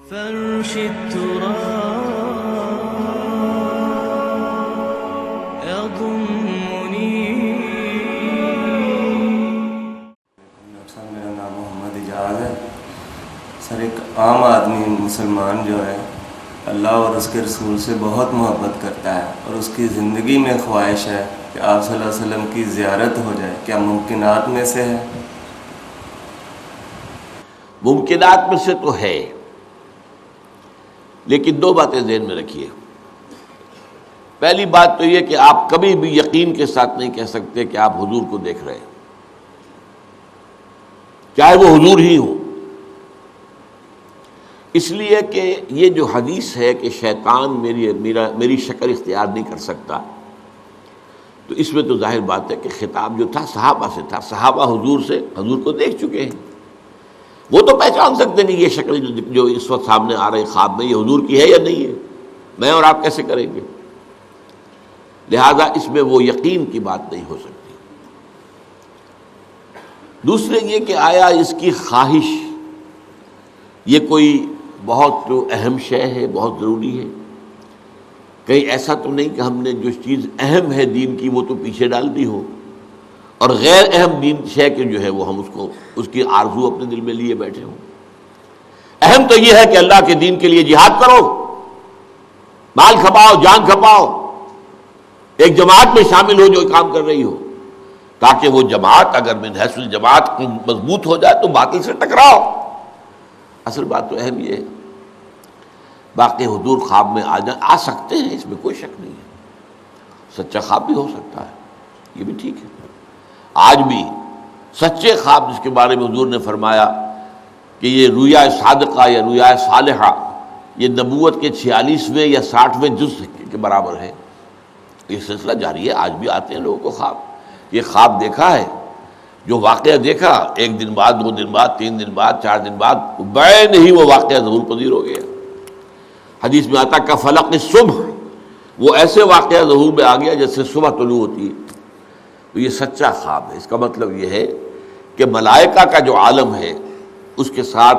فرش التراب يضمني. ڈاکٹر صاحب میرا نام محمد اعجاز ہے. سر ایک عام آدمی مسلمان جو ہے اللہ اور اس کے رسول سے بہت محبت کرتا ہے اور اس کی زندگی میں خواہش ہے کہ آپ صلی اللہ علیہ وسلم کی زیارت ہو جائے. کیا ممکنات میں سے ہے؟ ممکنات میں سے تو ہے، لیکن دو باتیں ذہن میں رکھیے. پہلی بات تو یہ کہ آپ کبھی بھی یقین کے ساتھ نہیں کہہ سکتے کہ آپ حضور کو دیکھ رہے ہیں، چاہے وہ حضور ہی ہوں. اس لیے کہ یہ جو حدیث ہے کہ شیطان میری شکل اختیار نہیں کر سکتا، تو اس میں تو ظاہر بات ہے کہ خطاب جو تھا صحابہ سے تھا. صحابہ حضور کو دیکھ چکے ہیں، وہ تو پہچان سکتے نہیں یہ شکل جو اس وقت سامنے آ رہی خواب میں یہ حضور کی ہے یا نہیں ہے. میں اور آپ کیسے کریں گے؟ لہذا اس میں وہ یقین کی بات نہیں ہو سکتی. دوسرے یہ کہ آیا اس کی خواہش یہ کوئی بہت اہم شے ہے، بہت ضروری ہے. کہیں ایسا تو نہیں کہ ہم نے جو چیز اہم ہے دین کی وہ تو پیچھے ڈال دی ہو اور غیر اہم دین شے کے جو ہے وہ ہم اس کی آرزو اپنے دل میں لیے بیٹھے ہوں. اہم تو یہ ہے کہ اللہ کے دین کے لیے جہاد کرو، مال کھپاؤ، جان کھپاؤ، ایک جماعت میں شامل ہو جو کام کر رہی ہو، تاکہ وہ جماعت اگر من حیث الجماعت مضبوط ہو جائے تو باطل سے ٹکراؤ. اصل بات تو اہم یہ ہے. باقی حضور خواب میں آ سکتے ہیں، اس میں کوئی شک نہیں ہے. سچا خواب بھی ہو سکتا ہے، یہ بھی ٹھیک ہے. آج بھی سچے خواب جس کے بارے میں حضور نے فرمایا کہ یہ رویا صادقہ یا رویا صالحہ یہ نبوت کے 46ویں یا 60ویں جز کے برابر ہے. یہ سلسلہ جاری ہے، آج بھی آتے ہیں لوگوں کو خواب. یہ خواب دیکھا ہے، جو واقعہ دیکھا 1 دن بعد، 2 دن بعد، 3 دن بعد، 4 دن بعد بعین ہی وہ واقعہ ظہور پذیر ہو گیا. حدیث میں آتا کہ فلق الصبح، وہ ایسے واقعہ ظہور میں آ گیا جیسے صبح طلوع ہوتی ہے. تو یہ سچا خواب ہے. اس کا مطلب یہ ہے کہ ملائکہ کا جو عالم ہے اس کے ساتھ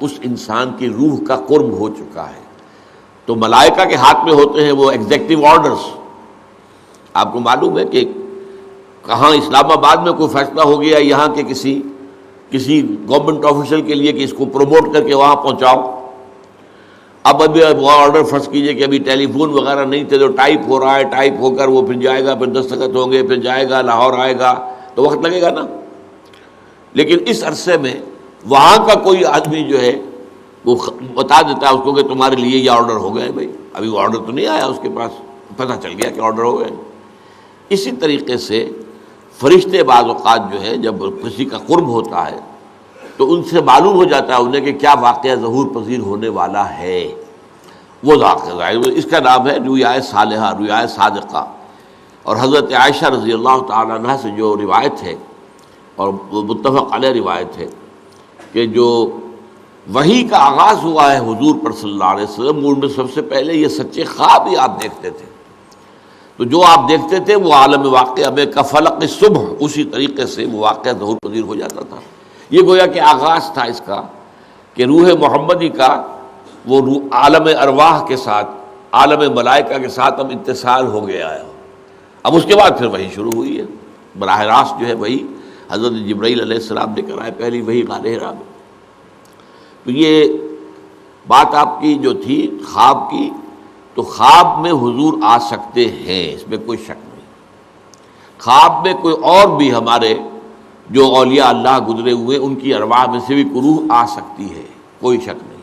اس انسان کی روح کا قرب ہو چکا ہے. تو ملائکہ کے ہاتھ میں ہوتے ہیں وہ ایگزیکٹو آرڈرز. آپ کو معلوم ہے کہ کہاں اسلام آباد میں کوئی فیصلہ ہو گیا یہاں کے کسی گورنمنٹ آفیشل کے لیے کہ اس کو پروموٹ کر کے وہاں پہنچاؤ. اب ابھی وہ آرڈر فرض کیجئے کہ ابھی ٹیلی فون وغیرہ نہیں تھے، تو ٹائپ ہو رہا ہے، ٹائپ ہو کر وہ پھر جائے گا، پھر دستخط ہوں گے، پھر جائے گا لاہور آئے گا، تو وقت لگے گا نا. لیکن اس عرصے میں وہاں کا کوئی آدمی جو ہے وہ بتا دیتا ہے اس کو کہ تمہارے لیے یہ آرڈر ہو گئے. بھائی ابھی وہ آرڈر تو نہیں آیا اس کے پاس، پتہ چل گیا کہ آرڈر ہو گئے. اسی طریقے سے فرشتے بعض اوقات جو ہے جب کسی کا قرب ہوتا ہے تو ان سے معلوم ہو جاتا ہے انہیں کہ کیا واقعہ ظہور پذیر ہونے والا ہے. وہ واقعہ اس کا نام ہے رویا صالحہ، رویا صادقہ. اور حضرت عائشہ رضی اللہ تعالی عنہ سے جو روایت ہے اور وہ متفق علیہ روایت ہے کہ جو وحی کا آغاز ہوا ہے حضور پر صلی اللہ علیہ وسلم، ان میں سب سے پہلے یہ سچے خواب ہی آپ دیکھتے تھے. تو جو آپ دیکھتے تھے وہ عالم واقعہ میں کفلق صبح اسی طریقے سے وہ واقعہ ظہور پذیر ہو جاتا تھا. یہ گویا کہ آغاز تھا اس کا کہ روح محمدی کا وہ عالم ارواح کے ساتھ، عالم ملائکہ کے ساتھ اب اتصال ہو گیا ہے. اب اس کے بعد پھر وحی شروع ہوئی ہے. براہ راست جو ہے وہی حضرت جبرائیل علیہ السلام لے کر آئے، پہلی وحی غار حرا میں. تو یہ بات آپ کی جو تھی خواب کی، تو خواب میں حضور آ سکتے ہیں، اس میں کوئی شک نہیں. خواب میں کوئی اور بھی ہمارے جو اولیاء اللہ گزرے ہوئے ان کی ارواح میں سے بھی کوئی روح آ سکتی ہے، کوئی شک نہیں.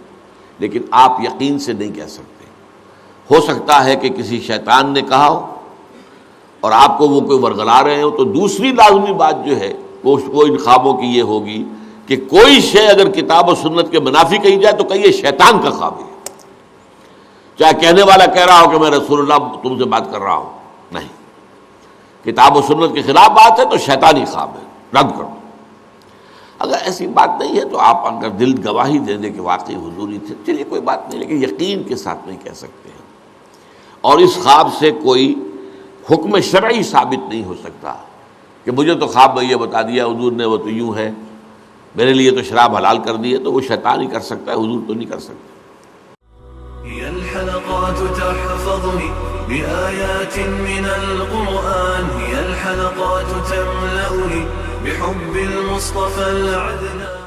لیکن آپ یقین سے نہیں کہہ سکتے. ہو سکتا ہے کہ کسی شیطان نے کہا ہو اور آپ کو وہ کوئی ورگلا رہے ہو. تو دوسری لازمی بات جو ہے وہ ان خوابوں کی یہ ہوگی کہ کوئی شے اگر کتاب و سنت کے منافی کہی جائے تو کہیے شیطان کا خواب ہے. چاہے کہنے والا کہہ رہا ہو کہ میں رسول اللہ تم سے بات کر رہا ہوں، نہیں، کتاب و سنت کے خلاف بات ہے تو شیطانی خواب ہے، رد کرو. اگر ایسی بات نہیں ہے تو آپ اگر دل گواہی دے دیں کہ واقعی حضوری تھے، چلیے کوئی بات نہیں، لیکن یقین کے ساتھ نہیں کہہ سکتے ہیں. اور اس خواب سے کوئی حکم شرعی ثابت نہیں ہو سکتا کہ مجھے تو خواب میں یہ بتا دیا حضور نے وہ تو یوں ہے، میرے لیے تو شراب حلال کر دی ہے، تو وہ شیطان ہی کر سکتا ہے، حضور تو نہیں کر سکتا. هي الحلقات تحفظني بآيات من القرآن، هي الحلقات تملأني بحب المصطفى العدنان.